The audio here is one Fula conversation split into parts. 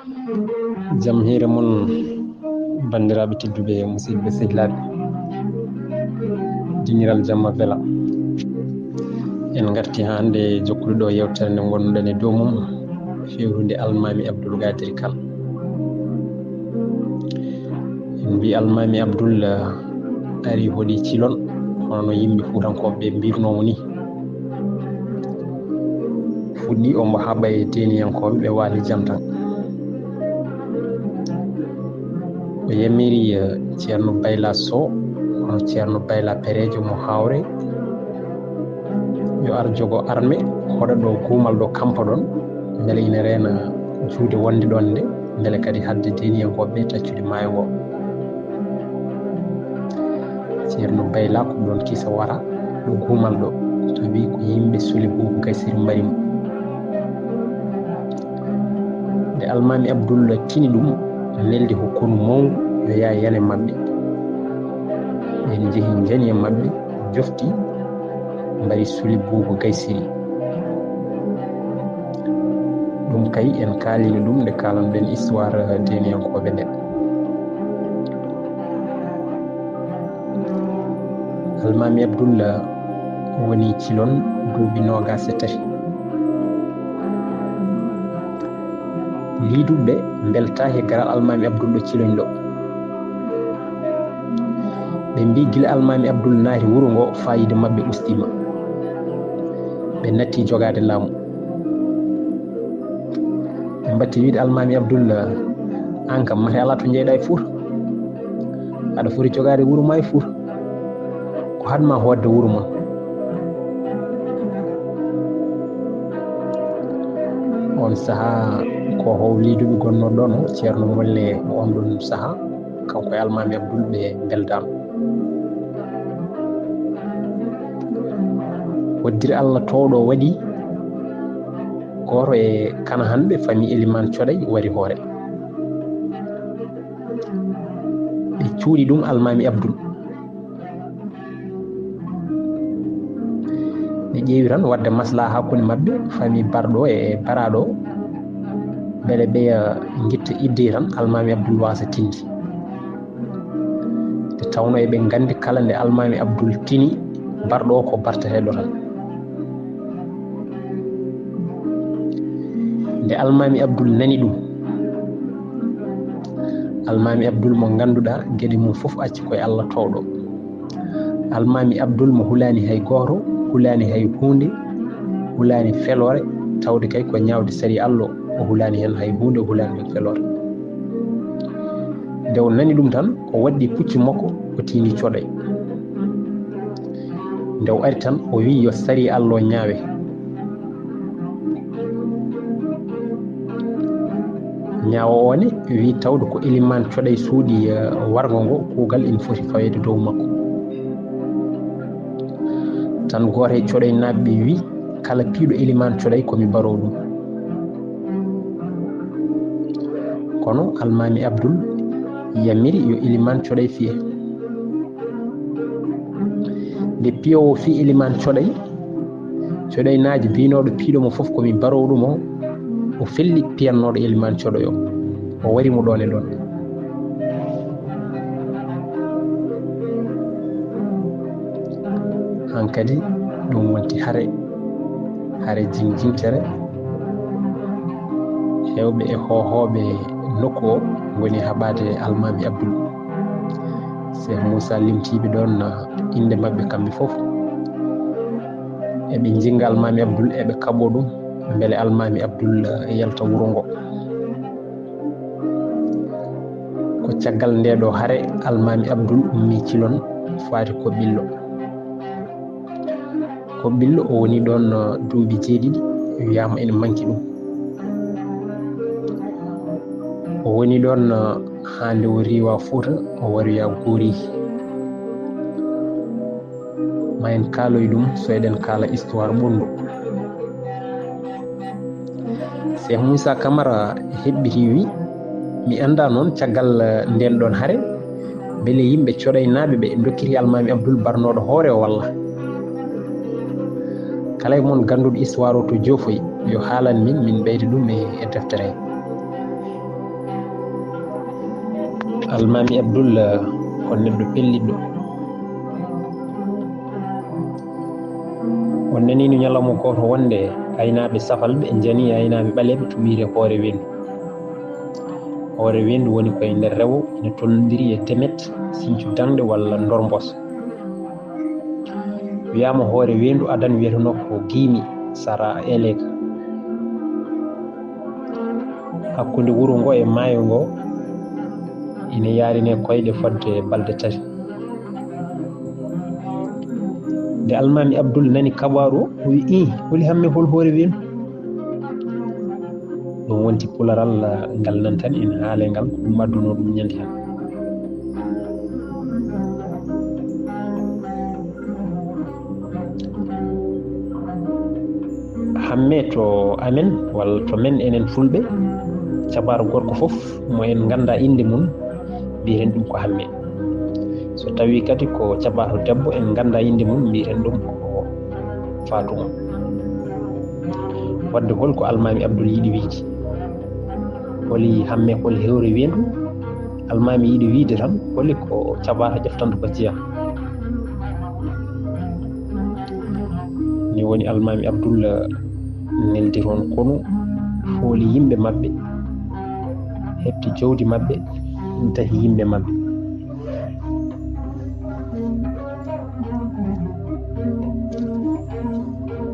Jam hiire mon bandiraɓe tedduɓe musidɓe sehilaɓe, diniral jamma vela. En garti hande jokkude ɗo yewtere nde gonnuɗen e dow mum, fewrude Almami Abdoul Gadiri Kane. En mbi Almami Abdoul ari hoɗi cilon hono yimɓe Fuutankoɓe mbirnomo ni. Fuɗɗi omo haɓa e deniyankoɓe ɓe waali jam tan. O yamiri ceerno Bayla Sow hono ceerno Bayla Perejo mo Hawre yo ar jogo armé hoɗa ɗo guumal ɗo kampa ɗon beele ina reena juude wonde ɗon nde, beele kadi hadde deniyankoɓe taccude maayo ngo. Ceerno Bayla ko ɗon kisa wara ɗo guumal ɗo, to wi ko yimɓe Suli Boubou Gaysiri mbarimo. Nde Almami Abdoul tini ɗum, neldi hokkunu mawngu yo yaa yane maɓɓe. ɓen jeehi jani e maɓɓe, jofti mbari Suli Boubou Gaysiri. ɗum kay en kaalini ɗum nde kalanɗen histoire deniyankoɓe nde. Almami Abdoul woni cilon duuɓi 23. liiduɓe beltaki e garal Almami Abdoul ɗo ciloñ ɗo. ɓe mbi gila Almami Abdoul naati wuro ngo fayida mabɓe ustima, ɓe natti jogade laamu. ɓe mbatti wiide Almami Abdoul, an kam mate ala to jeyɗa e Fouta, aɗa foti jogade wuro ma e Fouta, ko hadma hodde wuro mon. on saaha ko how liiduɓe gonno ɗon o ceerno Molle on ɗon saaha kanko e Almami Abdoul ɓe beldama. woddiri Allah towɗo waɗi goto e kana hanɓe famille Elimane Coɗay wari hoore, ɓe cuuɗi ɗum Almami Abdoul. ɓe ƴeewi tan wadde maslaha hakkude mabɓe famille Barɗo e Baraɗo, beele ɓe guitta idde tan Almami Abdoul wasa tinde. nde tawno eɓe gandi kala nde Almami Abdoul tini, Barɗo o ko barteteɗo tan. nde Almami Abdoul nani ɗum, Almami Abdoul mo ganduɗa gueɗe mum foof acci koye Allah towɗo. Almami Abdoul mo hulani hay goto, hulani hay hunde, hulani felore, tawde kay ko ñawde sari Allah o hulani hen hay hunde, o hulani hen felore. nde o nani ɗum tan o wadɗi pucci makko o tini Coɗay. nde o ari tan o wi yo sari Allah o ñaawe. ñaawo one wi tawde ko Elimane Coɗay suuɗi wargo ngo, kuugal ina foti fawede dow makko. tan goto e Coɗay naɓɓe wi kala piiɗo Elimane Coɗay komi baro ɗum. kono Almami Abdoul yamiri yo Elimane Coɗay fiye. nde piyowo fi Elimane Coɗay, Coɗay naaji binoɗo piiɗo mo foof komi baro ɗum o felli piyannoɗo Elimane Coɗay o wari mo ɗon e ɗon. hankadi ɗum wonti hare jinjintere hewɓe e hohoɓe nokku o goni haɓade Almami Abdoul. Cheikh Moussa limtiɓe ɗon inde mabɓe kamɓe foof, eɓe jinga Almami Abdoul eɓe kaɓo ɗum beele Almami Abdoul yalta wuro ngo. ko caggal ndeɗo haare Almami Abdoul ummi cilon faati Koɓɓillo. Koɓɓillo o woni ɗon duuɓi 7 wiyama ene manki ɗum. o woni ɗon hande o riwa Fouta o waroya Gori. ma en kaaloy ɗum so eɗen kaala histoire ɓundu. Cheikh Moussa Camara heɓɓiti wi mi anda noon caggal nden ɗon haare beele yimɓe Coɗay naaɓe ɓe dokkiri Almami Abdoul barnoɗo hoore o walla. kala e moon ganduɗo histoire o to joofoyi yo haalan min ɓeyda ɗum e deftere he. Almami Abdoul ko neɗɗo pelliɗɗo. o nanino ñalawma goto wonde aynaɓe safalɓe jani aynaɓe ɓaleɓe to wiite hoore wendu. hoore wendu woni koye nder rewo ene tollodiri e Demet, Sinthiou Dangde walla Ndormbos. wiyama hoore wendu adan wiyeteno ko Guimi Sara Eleka. hakkude wuro ngo e maayo ngo ine yarine koyɗe fodde balɗe 3. nde Almami Abdoul nani kabaru o wi holi hamme hol hoore wendu. ɗum wonti pularal ngal nan tan ene haale ngal ko ɗum adduno ɗum ñande hen. hamme to amen walla to men enen fulɓe cabaru gorko foof mo en ganda inde mum mbiyen ɗum ko hamme. so tawi kadi ko cabaru debbo en ganda inde mum mbiyen ɗum ko Fatuma. wadde holko Almami Abdoul yiɗi wiide, holi hamme hol hewre wendu, Almami yiɗi wiide tan holi ko cabaru ƴeftanta ko jeeya. ni woni Almami Abdoul neldiron kono fooli yimɓe maɓɓe, hefti jawdi maɓɓe, tahi yimɓe maɓɓe.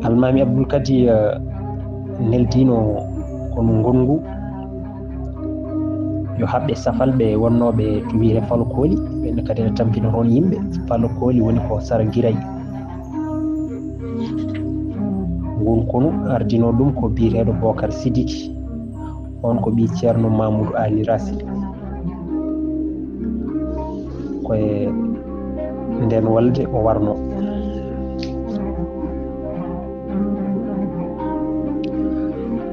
Almami Abdoul kadi neldino kono ngongu yo haɓɓe safalɓe wonnoɓe to wiite falo kooli, ɓenne kadi ne tampina toon yimɓe. falo kooli woni ko Sara Guiraye. ngun kono ardino ɗum ko biyeteɗo Bocar Sidiki, on ko ɓi ceerno Mamoudou Ali Rasi. koye nden walde o warno.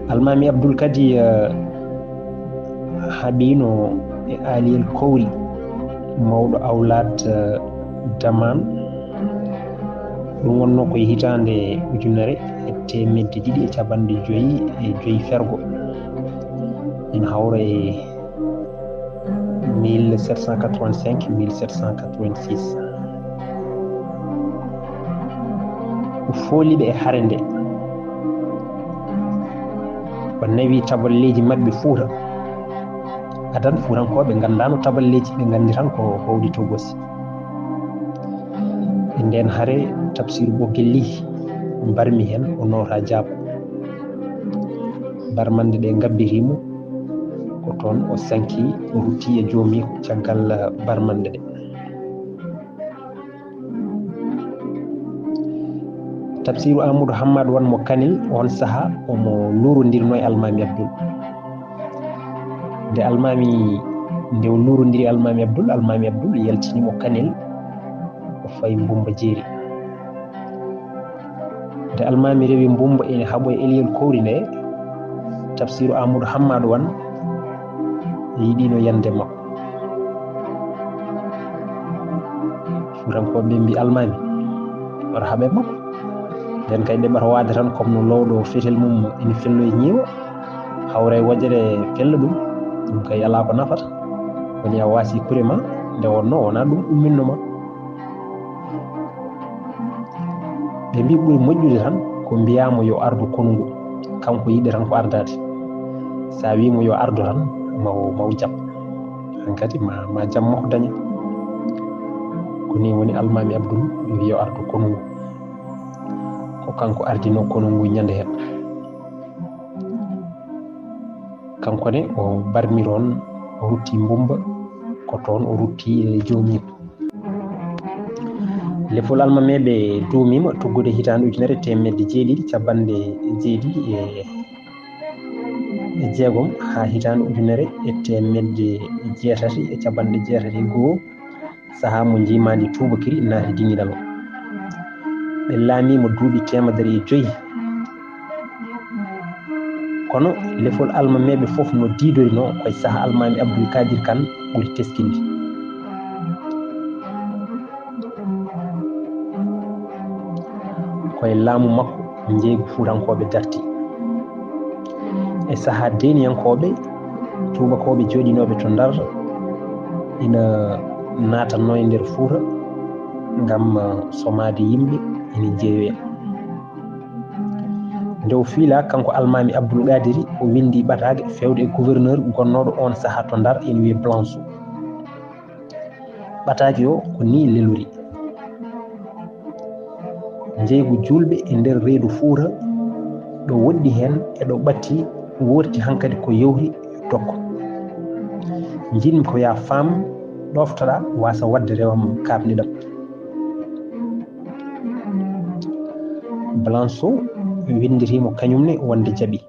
Almami Abdoul kadi haɓino e Aliyel Kowri, mawɗo awlad Daman. ɗum wonno koye hitande 1955 fergo. ina hawra e 1785 1786. o fooliɓe e hare nde. o nawi taballeji mabɓe Fuuta. adan Fuutankoɓe gandano taballeji, ɓe gandi tan ko howdi Togosi. e nden hare Tamsir Bogelli barmi hen o nota Diabo. barmande ɗe gabbirimo ko toon o sanki o rutti e joomi ko caggal barmande ɗe. Tamsiru Amadou Hammad wan mo Kanel on saaha omo lurodirno e Almami Abdoul. nde o lurodiri Almami Abdoul yaltinimo Kanel o fayi Mbumba Jeeri. nde Almami rewi Mbumba ene haɓo e Eliyel Kowri nde, Tamsiru Amadou Hammad wan yiɗino yande makko. Fuutankoɓe mbi Almami wara haaɓe makko, nden kay ɗeɓata waade tan comme no lowɗo fetel mum ene fello e ñiiwa, hawra e wojere fella ɗum kay ala ko nafata. woni a waasi kure ma, nde wonno wona ɗum umminno ma. ɓe mbi ɓuri moƴƴude tan ko mbiyamo yo ardu konungu, kanko yiɗi tan ko ardade. sa wimo yo ardu tan maw jam, hankadi ma jam makko daña. ko ni woni Almami Abdoul wi yo ardu konungu, ko kanko ardino konungu ñande hen. kankone o barmiron o rutti Mbumba, ko toon o rutti e joomiko. lefol almameɓe duumima tuggude hitande 1976 ha hitande 1981 saaha mo jimadi Toubakiri naati Dinguidal o. ɓe laamimo duuɓi 105. kono lefol almameɓe fof no diidorino koye saaha Almami Abdoul Kadir Kane ɓuri teskinde. koye laamu makko jeeygu Fuutankoɓe darti. e saaha deniyankoɓe tubakoɓe joɗinoɓe to Ndar ina natanno e nder Fuuta ngam somade yimɓe ina jeeyoya. Nde o fiila kanko Almami Abdoul Gadiri o windi ɓatage fewde e gouverneur gonnoɗo on saaha to Ndar ina wiye Blanchot. ɓatage o ko ni lelori: jeygu julɓe e nder reedu Fuuta ɗo woɗɗi hen eɗo ɓatti worti hankkadi ko yewti dokko. jinmi ko ya faam ɗoftoɗa wasa wadde rewam kabniɗam. Blanchot windirimo kañumne wonde jaaɓi.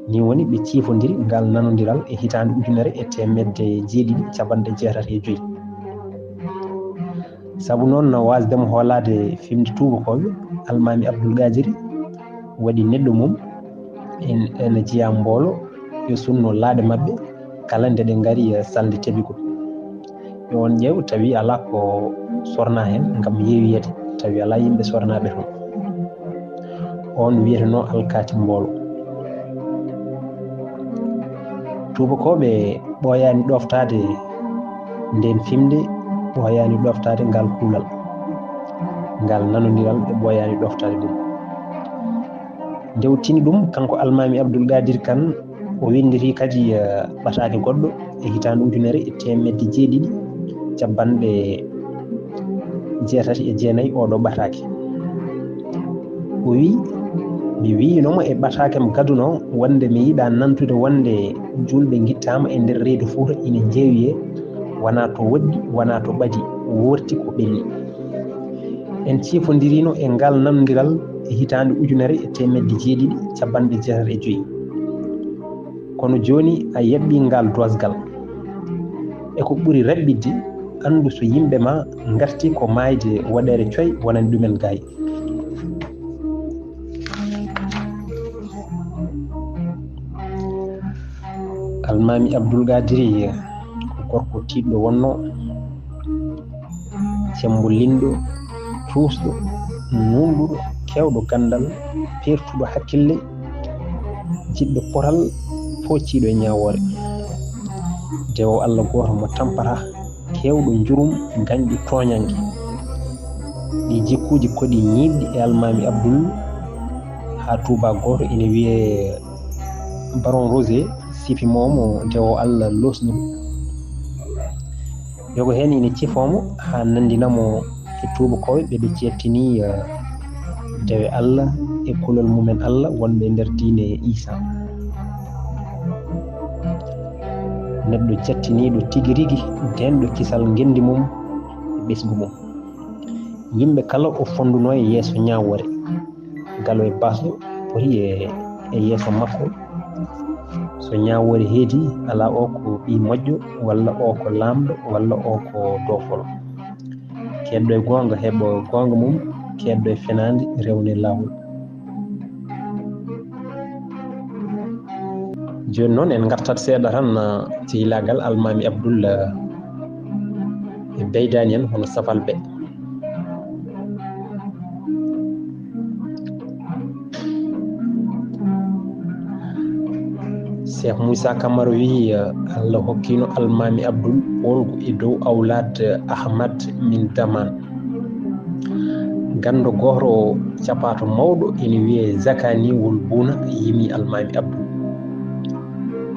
ni woni ɓe ciifodiri ngal nanodiral e hitande 1965. saabu noon wasdemo hoolade fimde tubakoɓe Almami Abdoul Gadiri waɗi neɗɗo mum ene jiya mboolo yo sunno laaɗe mabɓe kala nde ɗe ngari salde teɓigol. e on ƴeew tawi ala ko sorna hen ngam yeeyoyede, tawi ala yimɓe sornaɓe toon. on wiyeteno alkati mboolo. tubakoɓe ɓooyani ɗoftade nden fimde, ɓooyani ɗoftade ngal kuulal, ngal nanodiral ɓe ɓooyani ɗoftade ɗum. nde o tini ɗum kanko Almami Abdoul Gadiri Kane o windiri kadi ɓatake goɗɗo e hitande 1939 oɗo ɓatake. o wi: mi winomo e ɓatakem gaduno wonde mi yiiɗa nantude wonde julɓe guittama e nder reedu Fuuta ina jeeyoye, wona to woɗɗi wona to ɓadi, worti ko ɓenni. en ciifodirino e ngal nanodiral e hitande 1965. kono joni a yaɓɓi ngal dosgal. eko ɓuuri raɓɓidde andu so yimɓe ma garti ko mayde waɗere coy wonani ɗumen gaayi. Almami Abdoul Gadiri ko gorko tiɗɗo wonno, cembolinɗo, tuusɗo, nunɗuɗo, kewɗo gandal, pertuɗo hakkille, jiɗɗo poral, focciɗo e ñawore. dewo Allah goto mo tampata, kewɗo jurum, gañɗo toñangue. ɗi jikkuji koɗi ñiɗɗi e Almami Abdoul ha tuba goto ina wiye Baron Rosé sifimomo dewo Allah losnu. yogo hen ina cifomo ha nandinamo e tubakoɓe ɓeɓe cettini dewe Allah e kulol mumen Allah wonɓe nder diine Isa. neɗɗo jattiniɗo tigui rigui denɗo kisal gendi mum e ɓesgu mum. yimɓe kala o fonduno e yeeso ñawore, galo e baso poti e yeeso makko. so ñawore heedi ala o ko ɓi moƴƴo, walla o ko lamɗo, walla o ko dofolo. keɗɗo e gonga heeɓa gonga mum, keɗɗo e fenade rewne lawol. joni noon en gartat seeɗa tan sehilagal Almami Abdoul e beydani en hono safal be. Cheikh Moussa Camara wi Allah hokkino Almami Abdoul ɓolgu e dow awlad Ahmad min Daman. gando goto capato mawɗo ina wiye Zakani wol Bouna yimi Almami Abdoul.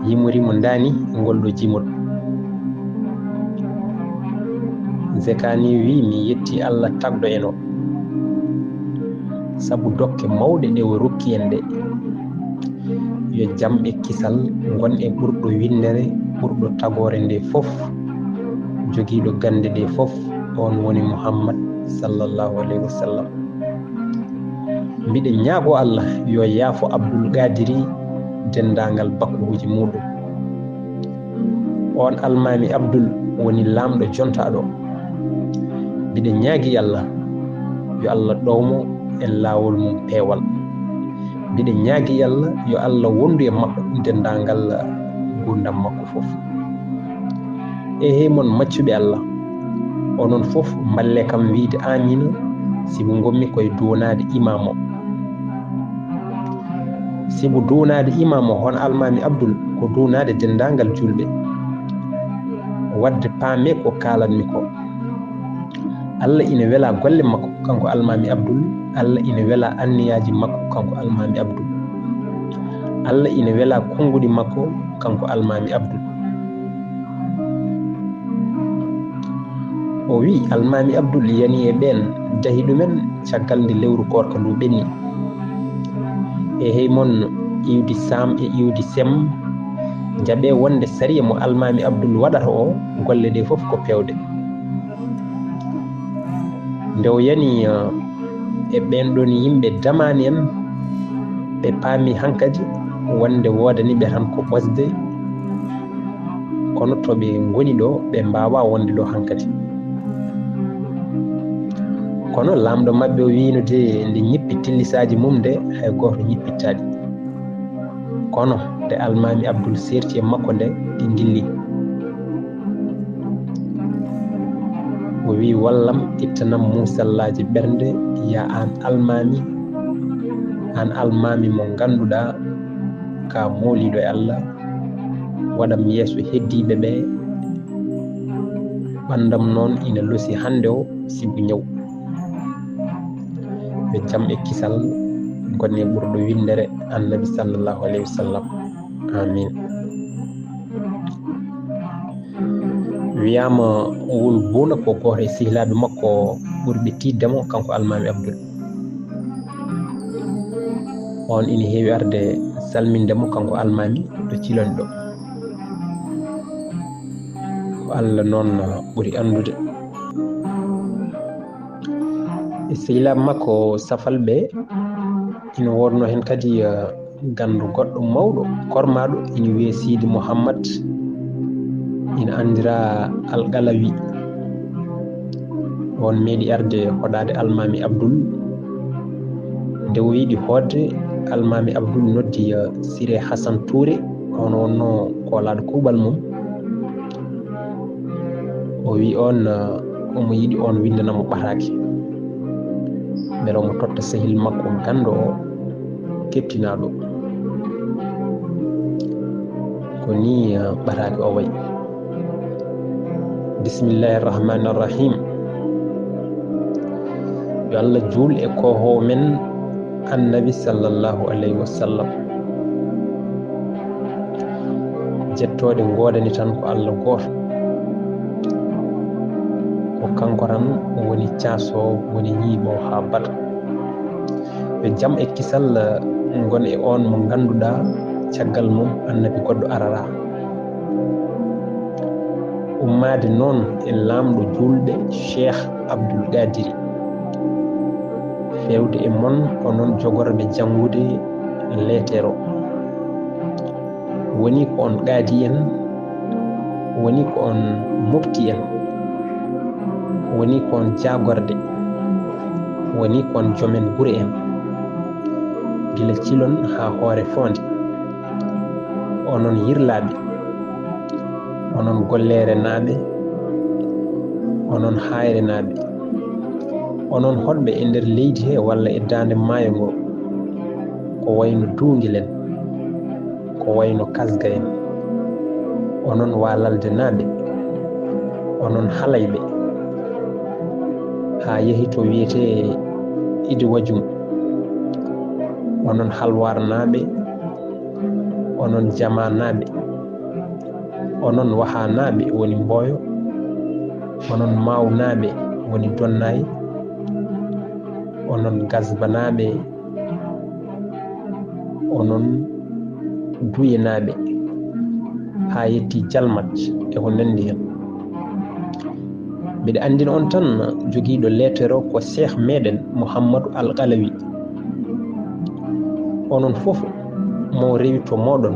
yimorimo dani ngolɗo jimol. Zakani wi mi yetti Allah tagɗo en o, saabu dokke mawɗe ɗe o rokki en ɗe. yo jamɓe kisal gon e ɓurɗo windere, ɓurɗo tagore nde fof, jogiiɗo gande ɗe fof, on woni Muhammad sallallahu alayhi wa sallam. mbiɗe ñaago Allah yo yaafo Abdoul Gadiri dendagal bakkuji muɗum. on Almami Abdoul woni lamɗo jontaɗo. mbiɗe ñaagui Allah yo Allah ɗowmo e lawol mum peewal. mbiɗe ñaagui Allah yo Allah wondu e makko dendagal gurdam makko fof. e hemon maccuɓe Allah, onon fof mballe kam wiide amina sibu gommi koye duwonade imam o. sibu duwonade imam o hono Almami Abdoul ko duwonade dendagal julɓe. wadde paame ko kalanmi ko. Allah ina wela golle makko kanko Almami Abdoul. Allah ina wela anniyaji makko kanko Almami Abdoul. Allah ina wela konngudi makko kanko Almami Abdoul. O wi Almami Abdoul yani e ɓen dahi ɗumen caggal nde lewru korka ndu ɓenni e hey mon iwdi sam e iwdi sem jaɓe wonde sariya mo Almami Abdoul waɗata o golle ɗe fof ko pewde. Nde o yani e ɓen ɗon yimɓe damani en ɓe paami hankadi wonde wodaniɓe tan ko ɓosde, kono to ɓe ngoni ɗo ɓe mbawa wonde ɗo hankadi. Kono lamɗo mabɓe o wino de nde ñippi tillisaji mum de hay goto ñippittaɗi, kono nde Almami Abdoul serti e makko nde ɗi dilli. O wi wallam ittanam musallaji ɓernde ya an Almami, an Almami mo ganduɗa ka moliɗo e Allah, waɗam yeeso heddiɓe ɓe, ɓandam noon ina losi hande o sibu ñaw. Ɓe jam e kisal gonne ɓurɗo windere annabi sallllahu alayhi wa sallam. Amin. Wiyama wol buna ko goto e sehilaɓe makko ɓurɓe tiddemo kanko Almami Abdoul. On ina heewi arde salmindemo kanko Almami to cilon ɗo. Ko Allah noon ɓuri andude. E sehilaɓe makko safalɓe ina wonno hen kadi gandu goɗɗo mawɗo kormaɗo ina wiye Sidi Mouhammad, ina andira Algalawi. On meeɗi arde hoɗade Almami Abdoul. Nde o yiɗi hodde Almami Abdoul noddi Siré Hassan Touré, on wonno kolaɗo kuuɓal mum. O wi on omo yiɗi on windanamo ɓatake beele omo totta sehil makko gando o kettinaɗo. Ko ni ɓatake o wayi. Bismillahi irrahmani irrahim. Yo Allah juul e kohowo men annabi sallllahu alayhi wa sallam. Jettode godani tan ko Allah goto, ko kanko tan woni casowo, woni ñiiɓowo ha bata. Yo jaam e kisal gon e on mo ganduɗa caggal mum annabi goɗɗo arara. Ummade noon e lamɗo julɓe Cheikh Abdoul Gadiri, fewde e mon onon jogorɓe jangude leetero. Woni ko on qaadi en, woni ko on mofti en, woni ko on jagorde, woni ko on jomen gure en, gila cilon ha hoore fonde. Onon yirlaɓe, onon gollere naɓe, onon hayre naɓe, onon hoɗɓe e nder leydi he walla e dande maayo ngo, ko wayno Dunguelen, ko wayno Kasga en, onon Walalde naɓe, onon halayɓe, ha yehi to wiyete Idi Wajum, onon Halwar naɓe, onon Jama naɓe, onon Waha naɓe woni Mboyo, onon Maw naɓe woni Donnayi, onon Gasba naɓe, onon Duye naɓe, ha yetti Jalmat e ko nandi hen. Mbiɗa andina on tan joguiɗo lettere o ko Cheikh meɗen Mouhammadou Algalawi. Onon fof mo rewi to moɗon,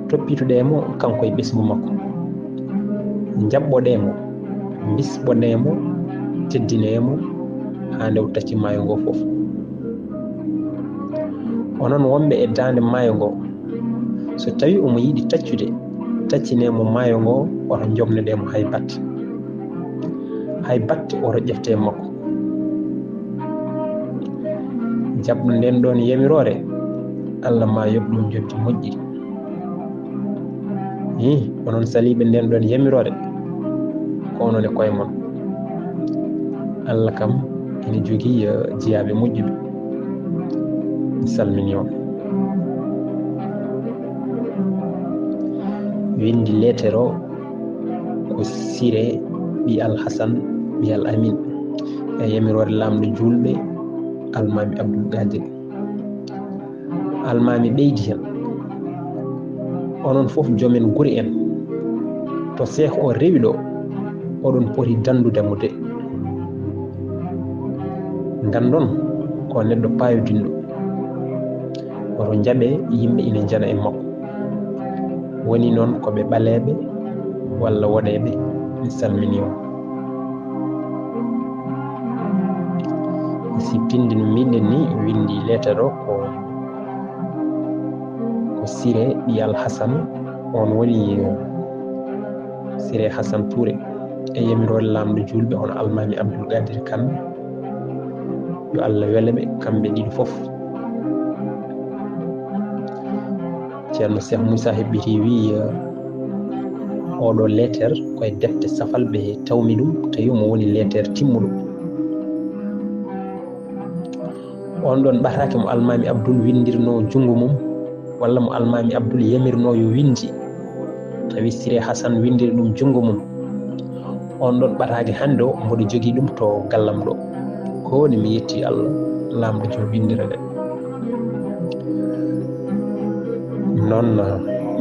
toppitoɗemo kanko e ɓesgu makko, jabboɗemo, bisboɗemo, teddinemo ha nde o tacci maayo ngo fof. Onon wonɓe e dande maayo ngo, so tawi omo yiɗi taccude, taccinemo maayo ngo, oto jomneɗemo hay batte, hay batte oto ƴefte makko. Jabɗo nden ɗon yamirore, Allah ma yoɓ ɗum jobdi moƴƴi. onon saliɓe nden ɗon yamirore ko onon e koye mon. Allah kam ene jogii jeyaɓe moƴƴuɓe. Mi salmini on. windi lettere o ko Siré ɓi Alhasan ɓi Al Amin e yamirore lamɗo julɓe Almami Abdoul Qadir. Almami ɓeydi hen, onon fof jomen guri en, to cheikh o rewi ɗo oɗon poti dandudemo de. Gandon ko neɗɗo payodinɗo, oto jaaɓe yimɓe ina jana e makko, woni noon koɓe ɓaleɓe walla woɗeɓe. Mi salmini on. sippinde no mbiɗen ni windi lettere o ko Siré ɓi Alhasan, on woni Siré Hassan Touré e yamirore lamɗo julɓe on Almami Abdoul Qadir Kane. yo Allah weleɓe kamɓe ɗiɗo fof. ceerno Cheikh Moussa heɓɓiti wi oɗo lettere koye defte safal ɓe tawmi ɗum tawi mo woni lettere timmuɗo. on ɗon ɓatake mo Almami Abdoul windirno jungo mum, walla mo Almami Abdoul yamirno yo windi tawi Siré Hassan windiri ɗum jungo mum. on ɗon ɓatake hande o mboɗo jogui ɗum to gallam ɗo, ko woni mi yetti Allah lamɗo jo windira ɗe. noon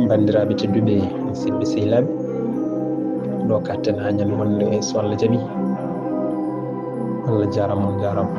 bandiraɓe tedduɓe musidɓe sehilaɓe, ɗo katten ha ñande wonde so Allah jaaɓi. Allah jarama on jarama.